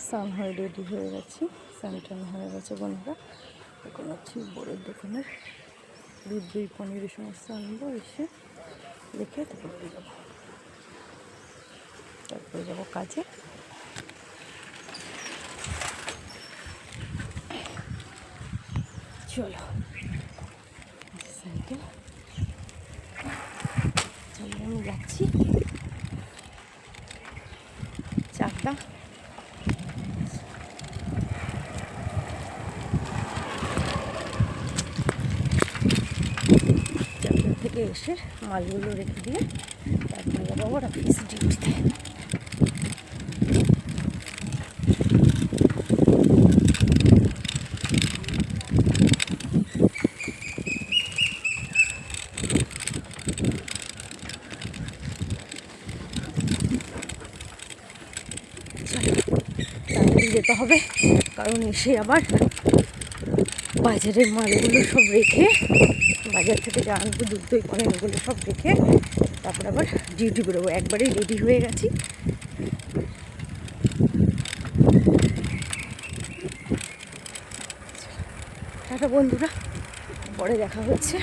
স্নান হয়ে রেডি হয়ে গেছি, স্নান টান হয়ে গেছে বন্ধুরা। এখন আছি বড়ের দোকানের দুধ দই পনির এই সমস্ত আনবো, এসে রেখে তারপরে যাবো কাজে। চলো সাইকেল চলো, আমি যাচ্ছি। চারটা থেকে এসে মালগুলো রেখে দিয়ে তারপরে যাবো আবার অফিস ডিউটিতে। তাড়াতাড়ি যেতে হবে, কারণ এসে আবার বাজারের মালগুলো সব রেখে, বাজার থেকে যা আনবো দুধ দই পনির এগুলো সব রেখে তারপর আবার ডিউটি বেরোবো। একবারেই রেডি হয়ে গেছি। টাটা বন্ধুরা, পরে দেখা হচ্ছে।